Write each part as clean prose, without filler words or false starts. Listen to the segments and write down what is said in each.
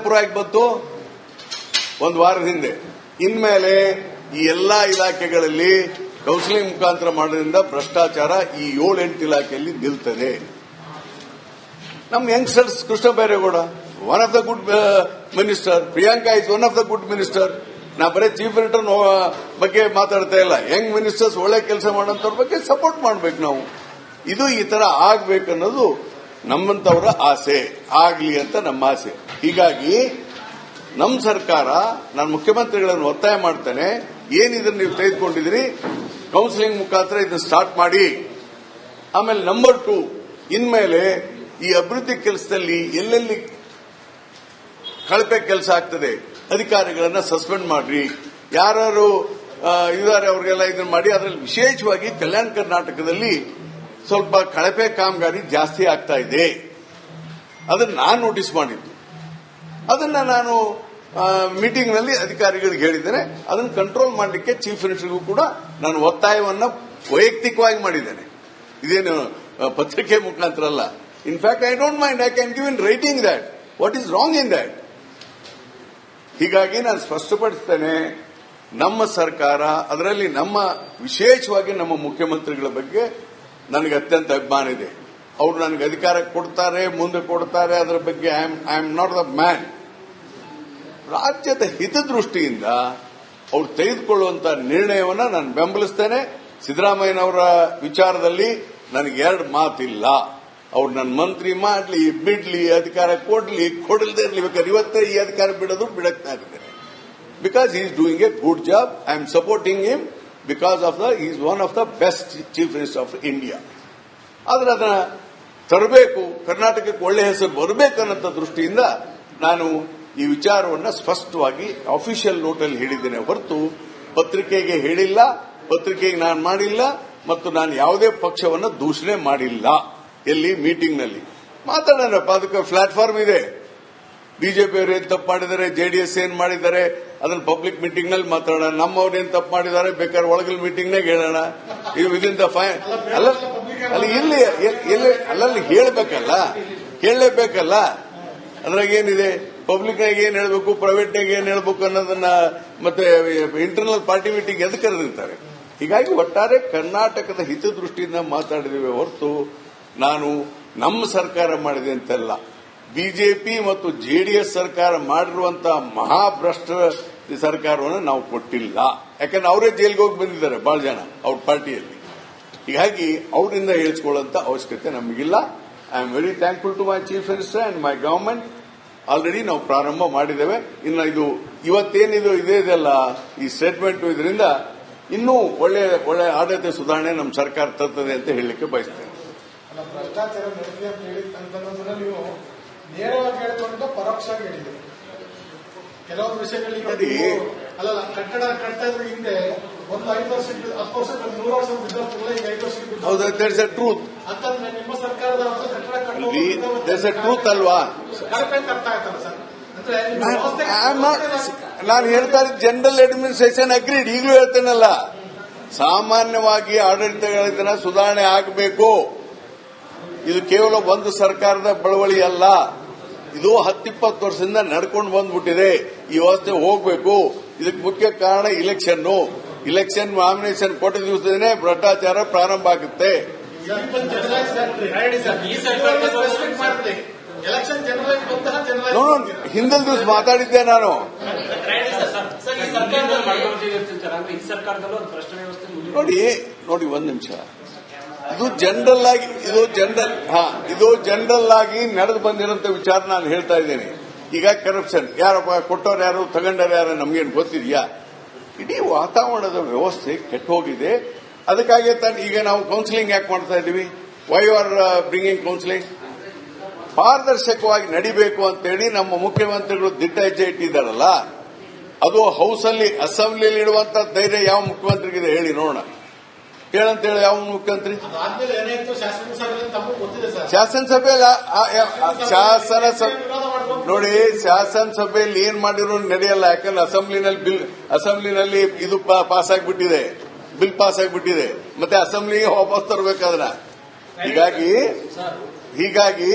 Approve ಆಗಿ ಬಂತು ಒಂದು ವಾರದ ಹಿಂದೆ. ಇನ್ಮೇಲೆ ಈ ಎಲ್ಲಾ ಇಲಾಖೆಗಳಲ್ಲಿ ಕೌನ್ಸಿಲಿಂಗ್ ಮುಖಾಂತರ ಮಾಡೋದ್ರಿಂದ ಭ್ರಷ್ಟಾಚಾರ ಈ 7-8 ಇಲಾಖೆಯಲ್ಲಿ ನಿಲ್ತದೆ. ನಮ್ಮ youngsters, Krishna Byregowda one of the good minister, Priyanka is one of the good minister. ನಾ ಬರೀ ಚೀಫ್ ಮಿನಿಸ್ಟರ್ ಬಗ್ಗೆ ಮಾತಾಡ್ತಾ ಇಲ್ಲ, ಯಂಗ್ ಮಿನಿಸ್ಟರ್ಸ್ ಒಳ್ಳೆ ಕೆಲಸ ಮಾಡೋಂಥವ್ರ ಬಗ್ಗೆ ಸಪೋರ್ಟ್ ಮಾಡ್ಬೇಕು ನಾವು. ಇದು ಈ ತರ ಆಗ್ಬೇಕನ್ನೋದು ನಮ್ಮಂತವರ ಆಸೆ, ಆಗ್ಲಿ ಅಂತ ನಮ್ಮ ಆಸೆ. ಹೀಗಾಗಿ ನಮ್ಮ ಸರ್ಕಾರ, ನಾನು ಮುಖ್ಯಮಂತ್ರಿಗಳನ್ನು ಒತ್ತಾಯ ಮಾಡ್ತೇನೆ, ಏನಿದನ್ನು ನೀವು ತೆಗೆದುಕೊಂಡಿದ್ದೀರಿ ಕೌನ್ಸಿಲಿಂಗ್ ಮುಖಾಂತರ ಇದನ್ನು ಸ್ಟಾರ್ಟ್ ಮಾಡಿ. ಆಮೇಲೆ ನಂಬರ್ 2, ಇನ್ಮೇಲೆ ಈ ಅಭಿವೃದ್ಧಿ ಕೆಲಸದಲ್ಲಿ ಎಲ್ಲೆಲ್ಲಿ ಕಳಪೆ ಕೆಲಸ ಆಗ್ತದೆ ಅಧಿಕಾರಿಗಳನ್ನ ಸಸ್ಪೆಂಡ್ ಮಾಡ್ರಿ. ಯಾರು ಇದ್ದಾರೆ ಅವ್ರಿಗೆಲ್ಲ ಇದನ್ನ ಮಾಡಿ. ಅದರಲ್ಲಿ ವಿಶೇಷವಾಗಿ ಕಲ್ಯಾಣ ಕರ್ನಾಟಕದಲ್ಲಿ ಸ್ವಲ್ಪ ಕಳಪೆ ಕಾಮಗಾರಿ ಜಾಸ್ತಿ ಆಗ್ತಾ ಇದೆ. ಅದನ್ನ ನಾನು ನೋಟಿಸ್ ಮಾಡಿದ್ದು. ಅದನ್ನ ನಾನು ಮೀಟಿಂಗ್ ನಲ್ಲಿ ಅಧಿಕಾರಿಗಳಿಗೆ ಹೇಳಿದ್ದೇನೆ. ಅದನ್ನು ಕಂಟ್ರೋಲ್ ಮಾಡಲಿಕ್ಕೆ ಚೀಫ್ ಮಿನಿಸ್ಟರ್ಗೂ ಕೂಡ ನಾನು ಒತ್ತಾಯವನ್ನ ವೈಯಕ್ತಿಕವಾಗಿ ಮಾಡಿದ್ದೇನೆ. ಇದೇನು ಪತ್ರಿಕೆ ಮುಖಾಂತರ ಅಲ್ಲ. In fact I don't mind, I can give in writing that what is wrong in that. ಹೀಗಾಗಿ ನಾನು ಸ್ಪಷ್ಟಪಡಿಸ್ತೇನೆ, ನಮ್ಮ ಸರ್ಕಾರ, ಅದರಲ್ಲಿ ನಮ್ಮ ವಿಶೇಷವಾಗಿ ನಮ್ಮ ಮುಖ್ಯಮಂತ್ರಿಗಳ ಬಗ್ಗೆ ನನಗೆ ಅತ್ಯಂತ ಅಭಿಮಾನ ಇದೆ. ಅವರು ನನಗೆ ಅಧಿಕಾರ ಕೊಡ್ತಾರೆ, ಮುಂದೆ ಕೊಡ್ತಾರೆ, ಅದರ ಬಗ್ಗೆ I am not the man. ರಾಜ್ಯದ ಹಿತದೃಷ್ಟಿಯಿಂದ ಅವರು ತೆಗೆದುಕೊಳ್ಳುವಂತಹ ನಿರ್ಣಯವನ್ನು ನಾನು ಬೆಂಬಲಿಸ್ತೇನೆ. ಸಿದ್ದರಾಮಯ್ಯನವರ ವಿಚಾರದಲ್ಲಿ ನನಗೆ 2 ಮಾತಿಲ್ಲ. ಅವ್ರು ನನ್ನ ಮಂತ್ರಿ ಮಾಡಲಿ, ಬಿಡ್ಲಿ, ಅಧಿಕಾರ ಕೊಡ್ಲಿ, ಕೊಡಲ್ದೇ ಇರಲಿ, ಬೇಕಾದ್ರೆ ಇವತ್ತೇ ಈ ಅಧಿಕಾರ ಬಿಡೋದು ಬಿಡಕ್ತಾ ಇರ್ತೇನೆ. Because he is doing A good job. I am supporting him because of he is one of the best chief minister of India. ಆದ್ರೆ ಅದನ್ನ ತರಬೇಕು, ಕರ್ನಾಟಕಕ್ಕೆ ಒಳ್ಳೆ ಹೆಸರು ಬರಬೇಕನ್ನೋ ದೃಷ್ಟಿಯಿಂದ ನಾನು ಈ ವಿಚಾರವನ್ನು ಸ್ಪಷ್ಟವಾಗಿ ಅಫಿಷಿಯಲ್ ನೋಟಲ್ಲಿ ಹೇಳಿದ್ದೇನೆ ಹೊರತು ಪತ್ರಿಕೆಗೆ ಹೇಳಿಲ್ಲ, ಪತ್ರಿಕೆಗೆ ನಾನು ಮಾಡಿಲ್ಲ, ಮತ್ತು ನಾನು ಯಾವುದೇ ಪಕ್ಷವನ್ನು ದೂಷಣೆ ಮಾಡಿಲ್ಲ. ಎಲ್ಲಿ ಮೀಟಿಂಗ್ನಲ್ಲಿ ಮಾತಾಡೋಣಪ್ಪ, ಅದಕ್ಕೆ ಪ್ಲಾಟ್ಫಾರ್ಮ್ ಇದೆ. ಬಿಜೆಪಿಯವರು ಏನ್ ತಪ್ಪು ಮಾಡಿದ್ದಾರೆ, ಜೆಡಿಎಸ್ ಏನ್ ಮಾಡಿದ್ದಾರೆ, ಅದನ್ನ ಪಬ್ಲಿಕ್ ಮೀಟಿಂಗ್ ನಲ್ಲಿ ಮಾತಾಡೋಣ. ನಮ್ಮವ್ರು ಏನ್ ತಪ್ಪು ಮಾಡಿದ್ದಾರೆ ಬೇಕಾದ್ರೆ ಒಳಗಲ್ ಮೀಟಿಂಗ್ನಾಗ ಹೇಳೋಣ. ಇದು ವಿದಿನ್ ದ ಅಲ್ಲಿ ಅಲ್ಲಲ್ಲಿ ಹೇಳಲೇಬೇಕಲ್ಲ. ಅದ್ರಾಗ ಏನಿದೆ, ಪಬ್ಲಿಕ್ನಾಗ ಏನ್ ಹೇಳಬೇಕು, ಪ್ರೈವೇಟ್ನಾಗ ಏನ್ ಹೇಳಬೇಕು ಅನ್ನೋದನ್ನ ಮತ್ತೆ ಇಂಟರ್ನಲ್ ಪಾರ್ಟಿ ಮೀಟಿಂಗ್ ಎದಕ್ಕೆ ಕರೆದಿರ್ತಾರೆ. ಹೀಗಾಗಿ ಒಟ್ಟಾರೆ ಕರ್ನಾಟಕದ ಹಿತದೃಷ್ಟಿಯಿಂದ ಮಾತಾಡಿದ್ದೇವೆ ಹೊರತು ನಾನು ನಮ್ಮ ಸರ್ಕಾರ ಮಾಡಿದೆ ಅಂತಲ್ಲ. ಬಿಜೆಪಿ ಮತ್ತು ಜೆಡಿಎಸ್ ಸರ್ಕಾರ ಮಾಡಿರುವಂತಹ ಮಹಾಭ್ರಷ್ಟ ಸರ್ಕಾರವನ್ನು ನಾವು ಕೊಟ್ಟಿಲ್ಲ. ಯಾಕಂದ್ರೆ ಅವರೇ ಜೈಲಿಗೆ ಹೋಗಿ ಬಂದಿದ್ದಾರೆ ಬಹಳ ಜನ ಅವ್ರ ಪಾರ್ಟಿಯಲ್ಲಿ. ಹೀಗಾಗಿ ಅವರಿಂದ ಹೇಳಿಸ್ಕೊಳ್ಳುವಂತ ಅವಶ್ಯಕತೆ ನಮಗಿಲ್ಲ. I am very thankful to my chief minister and my government. Already ನಾವು ಪ್ರಾರಂಭ ಮಾಡಿದ್ದೇವೆ. ಇನ್ನು ಇದು ಇವತ್ತೇನಿದು ಇದೆಯಲ್ಲ ಈ ಸ್ಟೇಟ್ಮೆಂಟ್, ಇದರಿಂದ ಇನ್ನೂ ಒಳ್ಳೆ ಆಡಳಿತ ಸುಧಾರಣೆ ನಮ್ಮ ಸರ್ಕಾರ ತರ್ತದೆ ಅಂತ ಹೇಳಲಿಕ್ಕೆ ಬಯಸ್ತೇನೆ. ಭ್ರಷ್ಟಾಚಾರ ನಡೆದಿದೆ ಅಂತ ಹೇಳಿದ್ದನ್ನ ನೀವು ನೇರವಾಗಿ ಹೇಳಿಕೊಂಡು ಪರೋಕ್ಷವಾಗಿ ಹೇಳಿದ್ದೀರಿ. ಕೆಲವೊಂದು ವಿಷಯಗಳಿಗೆ ಅಲ್ಲಲ್ಲ, ಕಟ್ಟಡ ಕಟ್ತಾ ಇದ್ರೆ ಹಿಂದೆ ಒಂದು 5 ವರ್ಷ 10 ವರ್ಷ 100 ವರ್ಷ ವಿದ್ಯಾರ್ಥಿಗಳ ಈಗ 5 ವರ್ಷಕ್ಕೆ ಹೌದು, ದೇರ್ಸ್ ಎ ಟ್ರೂತ್ ಅಂತಂದ್ರೆ ನಿಮ್ಮ ಸರ್ಕಾರದ ಕಟ್ಟಡ ಕಟ್ಟುವ ದೇರ್ಸ್ ಎ ಟ್ರೂತ್ ಅಲ್ವಾ? ಕಳಪೆ ಅರ್ಥ ಆಯ್ತಲ್ಲ ಸರ್. ನಾನು ಹೇಳ್ತಾ ಇದ್ದ ಜನರಲ್ ಅಡ್ಮಿನಿಸ್ಟ್ರೇಷನ್ ಅಗ್ರೀಡ್. ಈಗಲೂ ಹೇಳ್ತೇನಲ್ಲ, ಸಾಮಾನ್ಯವಾಗಿ ಆಡಳಿತಗಳ ಸುಧಾರಣೆ ಆಗಬೇಕು. ಇದು ಕೇವಲ ಒಂದು ಸರ್ಕಾರದ ಬಳವಳಿ ಅಲ್ಲ. ಇದು 10-20 ವರ್ಷದಿಂದ ನಡ್ಕೊಂಡು ಬಂದ್ಬಿಟ್ಟಿದೆ. ಈ ವ್ಯವಸ್ಥೆ ಹೋಗಬೇಕು. ಇದಕ್ಕೆ ಮುಖ್ಯ ಕಾರಣ ಇಲೆಕ್ಷನ್ ನಾಮಿನೇಷನ್ ಕೊಟ್ಟ ದಿವಸನೇ ಭ್ರಷ್ಟಾಚಾರ ಪ್ರಾರಂಭ ಆಗುತ್ತೆ. ಹಿಂದಿನ ದಿವಸ ಮಾತಾಡಿದ್ದೆ ನಾನು. ನೋಡಿ ಒಂದ್ ನಿಮಿಷ. ಇದು ಜನರಲ್ ಆಗಿ ನಡೆದು ಬಂದಿರೋಂಥ ವಿಚಾರ ನಾನು ಹೇಳ್ತಾ ಇದ್ದೇನೆ. ಈಗ ಕರಪ್ಷನ್ ಯಾರಪ್ಪ ಕೊಟ್ಟವ್ರು ಯಾರು, ತಗೊಂಡವ್ರು ಯಾರು ನಮ್ಗೇನು ಗೊತ್ತಿದೆಯಾ? ಇಡೀ ವಾತಾವರಣದ ವ್ಯವಸ್ಥೆ ಕೆಟ್ಟ ಹೋಗಿದೆ. ಅದಕ್ಕಾಗಿ ಈಗ ನಾವು ಕೌನ್ಸಿಲಿಂಗ್ ಯಾಕೆ ಮಾಡ್ತಾ ಇದ್ದೀವಿ? Why you are bringing counselling? ಪಾರದರ್ಶಕವಾಗಿ ನಡಿಬೇಕು ಅಂತೇಳಿ ನಮ್ಮ ಮುಖ್ಯಮಂತ್ರಿಗಳು ದಿಟ್ಟ ಹೆಜ್ಜೆ ಇಟ್ಟಿದ್ದಾರಲ್ಲ, ಅದು ಹೌಸಲ್ಲಿ ಅಸೆಂಬ್ಲಿಯಲ್ಲಿ ಇಡುವಂತ ಧೈರ್ಯ ಯಾವ ಮುಖ್ಯಮಂತ್ರಿಗಿದೆ ಹೇಳಿ ನೋಡೋಣ. ಹೇಳಂತೇಳಿ ಯಾವ ಮುಖ್ಯಮಂತ್ರಿ? ನೋಡಿ, ಶಾಸನಸಭೆಯಲ್ಲಿ ಏನ್ ಮಾಡಿರೋ ನಡೆಯಲ್ಲ. ಯಾಕಂದ್ರೆ ಅಸೆಂಬ್ಲಿನಲ್ಲಿ ಇದು ಪಾಸ್ ಆಗಿಬಿಟ್ಟಿದೆ, ಬಿಲ್ ಪಾಸ್ ಆಗಿಬಿಟ್ಟಿದೆ. ಮತ್ತೆ ಅಸೆಂಬ್ಲಿಗೆ ವಾಪಸ್ ತರಬೇಕಾದ್ರ. ಹೀಗಾಗಿ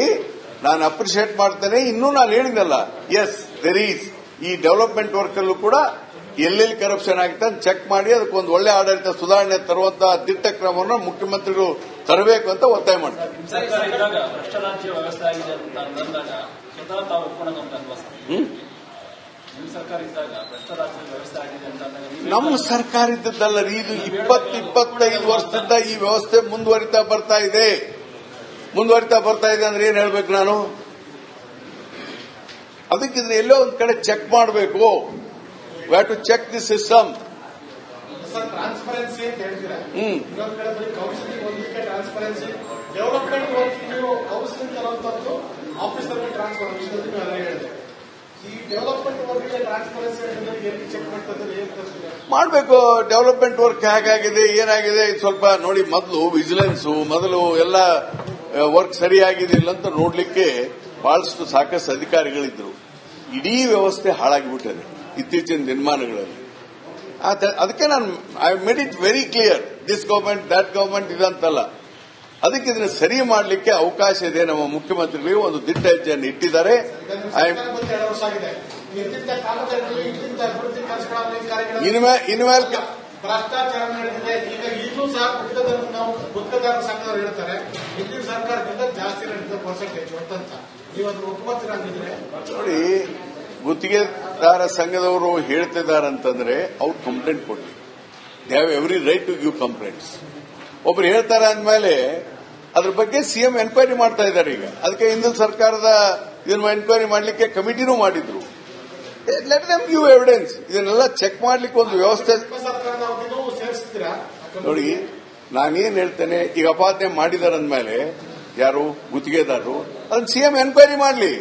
ನಾನು ಅಪ್ರಿಶಿಯೇಟ್ ಮಾಡ್ತೇನೆ. ಇನ್ನೂ ನಾನು ಹೇಳಿದ್ನಲ್ಲ, ಎಸ್ ದೇರ್ ಈಸ್ ಈ ಡೆವಲಪ್ಮೆಂಟ್ ವರ್ಕ್ ಅಲ್ಲೂ ಕೂಡ ಎಲ್ಲೆಲ್ಲಿ ಕರಪ್ಷನ್ ಆಗುತ್ತೆ ಅಂತ ಚೆಕ್ ಮಾಡಿ ಅದಕ್ಕೊಂದು ಒಳ್ಳೆ ಆಡಳಿತ ಸುಧಾರಣೆ ತರುವಂತಹ ದಿಟ್ಟ ಕ್ರಮವನ್ನು ಮುಖ್ಯಮಂತ್ರಿಗಳು ತರಬೇಕು ಅಂತ ಒತ್ತಾಯ ಮಾಡ್ತಾರೆ. ಸರ್ಕಾರ ಇದ್ದಾಗ ಭ್ರಷ್ಟ ರಾಜ್ಯ ವ್ಯವಸ್ಥೆ ಆಗಿದೆ ಅಂತ ಅಂದಾಗ ಸ್ವತಃ ತಾವು ಒಪ್ಕೊಳ್ಳೋದು ಅಲ್ವಾ ಸರ್? ನಿಮ್ಮ ಸರ್ಕಾರ ಇದ್ದಾಗ ಭ್ರಷ್ಟ ರಾಜ್ಯ ವ್ಯವಸ್ಥೆ ಆಗಿದೆ ಅಂತ ಅಂದಾಗ ನಮ್ಮ ಸರ್ಕಾರ ಇದ್ದದ್ದಲ್ಲ ರೀ, ಇದು 20-25 ವರ್ಷದಿಂದ ಈ ವ್ಯವಸ್ಥೆ ಮುಂದುವರಿತಾ ಬರ್ತಾ ಇದೆ ಅಂದ್ರೆ ಏನ್ ಹೇಳ್ಬೇಕು ನಾನು? ಅದಕ್ಕಿದ್ರೆ ಎಲ್ಲೋ ಒಂದ್ ಕಡೆ ಚೆಕ್ ಮಾಡಬೇಕು. We have to check the system. Sir, transparency ಅಂತ ಹೇಳ್ತೀರಾ, ಇನ್ನೊಂದ್ ಕಡೆ ಬರೀ ಕೌನ್ಸಿಲಿಂಗ್ ಒಂದಕ್ಕೆ ಟ್ರಾನ್ಸ್ಪರೆನ್ಸಿ, ಡೆವಲಪ್ಮೆಂಟ್ ವರ್ಕ್ ನೀವು ಕೌನ್ಸಿಲಿಂಗ್ ತರುವಂತದ್ದು ಆಫೀಸರ್ ಟ್ರಾನ್ಸ್ಪರೆನ್ಸಿ ಅಂತ ನೀವು ಹೇಳಿದೆ. ಈ ಡೆವಲಪ್ಮೆಂಟ್ ವರ್ಕ್ ಟ್ರಾನ್ಸ್ಪರೆನ್ಸಿ ಎಲ್ಲಿ ಚೆಕ್ ಮಾಡ್ತಾರೆ, ಏನ್ ತರ್ಸಿದೆ ಮಾಡಬೇಕು. ಡೆವಲಪ್ಮೆಂಟ್ ವರ್ಕ್ ಹೇಗಾಗಿದೆ ಏನಾಗಿದೆ ಸ್ವಲ್ಪ ನೋಡಿ. ಮೊದಲು ವಿಜಿಲೆನ್ಸ್ ಮೊದಲು ಎಲ್ಲ ವರ್ಕ್ ಸರಿಯಾಗಿದೆ ಇಲ್ಲ ಅಂತ ನೋಡ್ಲಿಕ್ಕೆ ಬಹಳಷ್ಟು ಸಾಕಷ್ಟು ಅಧಿಕಾರಿಗಳಿದ್ರು. ಇಡೀ ವ್ಯವಸ್ಥೆ ಹಾಳಾಗಿಬಿಟ್ಟಿದೆ ಇತ್ತೀಚಿನ ದಿನಮಾನಗಳಲ್ಲಿ. ಅದಕ್ಕೆ ನಾನು I made it very clear, this government that government ಇದಂತಲ್ಲ. ಅದಕ್ಕೆ ಇದನ್ನು ಸರಿ ಮಾಡಲಿಕ್ಕೆ ಅವಕಾಶ ಇದೆ. ನಮ್ಮ ಮುಖ್ಯಮಂತ್ರಿಗಳು ಒಂದು ದಿಟ್ಟ ಹೆಜ್ಜೆಯನ್ನು ಇಟ್ಟಿದ್ದಾರೆ. ಇನ್ಮೇಲೆ ಭ್ರಷ್ಟಾಚಾರ ನಡೆದಿದೆ. ಈಗ ಈಗಲೂ ಸಹ ಗುತ್ತಿಗೆದಾರ ಸಂಘದವರು ಹೇಳ್ತಾರೆ ಹಿಂದಿನ ಸರ್ಕಾರದಿಂದ ಜಾಸ್ತಿ ನಡೆದಿದೆ ಪರ್ಸೆಂಟೇಜ್ ಅಂತ. ನೀವು ಅದು ಒಪ್ಕೊತೀರಾಗಿದ್ರೆ ನೋಡಿ, ಗುತ್ತಿಗೆದಾರ ಸಂಘದವರು ಹೇಳ್ತಿದಾರಂತಂದ್ರೆ ಅವ್ರು ಕಂಪ್ಲೇಂಟ್ ಕೊಡ್ಲಿ. They have every right to give complaints. ಒಬ್ರು ಹೇಳ್ತಾರೆ ಅಂದ್ಮೇಲೆ ಅದ್ರ ಬಗ್ಗೆ ಸಿಎಂ ಎನ್ಕ್ವೈರಿ ಮಾಡ್ತಾ ಇದ್ದಾರೆ. ಈಗ ಅದಕ್ಕೆ ಹಿಂದಿನ ಸರ್ಕಾರದ ಇದನ್ನ ಎನ್ಕ್ವೈರಿ ಮಾಡಲಿಕ್ಕೆ ಕಮಿಟಿನೂ ಮಾಡಿದ್ರು. Let them give evidence. ಇದನ್ನೆಲ್ಲ ಚೆಕ್ ಮಾಡ್ಲಿಕ್ಕೆ ಒಂದು ವ್ಯವಸ್ಥೆ ಸೇರಿಸ್ತೀರಾ? ನೋಡಿ, ನಾನೇನ್ ಹೇಳ್ತೇನೆ, ಈಗ ಅಪಾದನೆ ಮಾಡಿದಾರಂದ್ಮೇಲೆ ಯಾರು ಗುತ್ತಿಗೆದಾರರು ಅದನ್ನ ಸಿಎಂ ಎನ್ಕ್ವೈರಿ ಮಾಡಲಿ.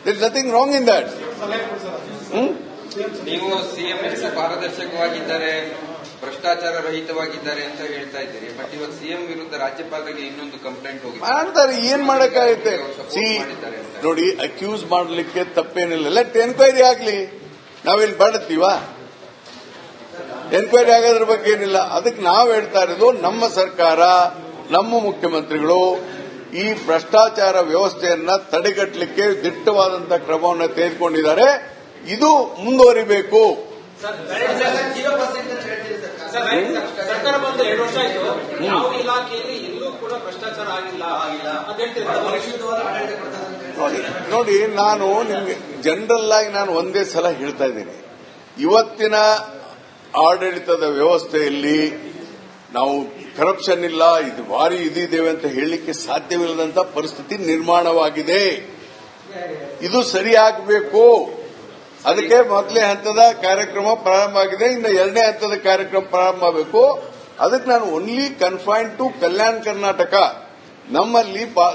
There is nothing wrong in that. ನೀವು ಸಿಎಂ ಪಾರದರ್ಶಕವಾಗಿದ್ದಾರೆ, ಭ್ರಷ್ಟಾಚಾರ ರಹಿತವಾಗಿದ್ದಾರೆ ಅಂತ ಹೇಳ್ತಾ ಇದ್ದೀರಿ. ಬಟ್ ಇವತ್ತು ಸಿಎಂ ವಿರುದ್ಧ ರಾಜ್ಯಪಾಲರಿಗೆ ಇನ್ನೊಂದು ಕಂಪ್ಲೇಂಟ್ ಹೋಗಿದೆ. ಮಾಡ್ತಾರೆ, ಏನ್ ಮಾಡಕ್ಕಾಗುತ್ತೆ? ನೋಡಿ, ಅಕ್ಯೂಸ್ ಮಾಡಲಿಕ್ಕೆ ತಪ್ಪೇನಿಲ್ಲ. ಲೆಟ್ ಎನ್ಕ್ವೈರಿ ಆಗ್ಲಿ. ನಾವೇನ್ ಬಾಡುತ್ತೀವಾ? ಎನ್ಕ್ವೈರಿ ಆಗೋದ್ರ ಬಗ್ಗೆ ಏನಿಲ್ಲ. ಅದಕ್ಕೆ ನಾವು ಹೇಳ್ತಾ ಇರೋದು, ನಮ್ಮ ಸರ್ಕಾರ ನಮ್ಮ ಮುಖ್ಯಮಂತ್ರಿಗಳು ಈ ಭ್ರಷ್ಟಾಚಾರ ವ್ಯವಸ್ಥೆಯನ್ನ ತಡೆಗಟ್ಟಲಿಕ್ಕೆ ದಿಟ್ಟವಾದಂತಹ ಕ್ರಮವನ್ನು ತೆಗೆದುಕೊಂಡಿದ್ದಾರೆ. ಇದು ಮುಂದುವರಿಬೇಕು. ಸರ್ಕಾರ ಬಂದು 2 ವರ್ಷ ಆಯಿತು, ಯಾವ ಇಲಾಖೆಯಲ್ಲಿ ಎಲ್ಲೂ ಕೂಡ ಭ್ರಷ್ಟಾಚಾರ ಆಗಿಲ್ಲ ಅಂತ ನೋಡಿ, ನಾನು ನಿಮ್ಗೆ ಜನರಲ್ ಆಗಿ ನಾನು ಒಂದೇ ಸಲ ಹೇಳ್ತಾ ಇದ್ದೀನಿ, ಇವತ್ತಿನ ಆಡಳಿತದ ವ್ಯವಸ್ಥೆಯಲ್ಲಿ ನಾವು ಕರಪ್ಷನ್ ಇಲ್ಲ, ಇದು ಭಾರಿ ಇದಿದ್ದೇವೆ ಅಂತ ಹೇಳಲಿಕ್ಕೆ ಸಾಧ್ಯವಿಲ್ಲದಂತ ಪರಿಸ್ಥಿತಿ ನಿರ್ಮಾಣವಾಗಿದೆ. ಇದು ಸರಿಯಾಗಬೇಕು. ಅದಕ್ಕೆ ಮೊದಲನೇ ಹಂತದ ಕಾರ್ಯಕ್ರಮ ಪ್ರಾರಂಭ ಆಗಿದೆ. ಇನ್ನು 2ನೇ ಹಂತದ ಕಾರ್ಯಕ್ರಮ ಪ್ರಾರಂಭ ಆಗಬೇಕು. ಅದಕ್ಕೆ ನಾನು only confined to Kalyana Karnataka. ನಮ್ಮಲ್ಲಿ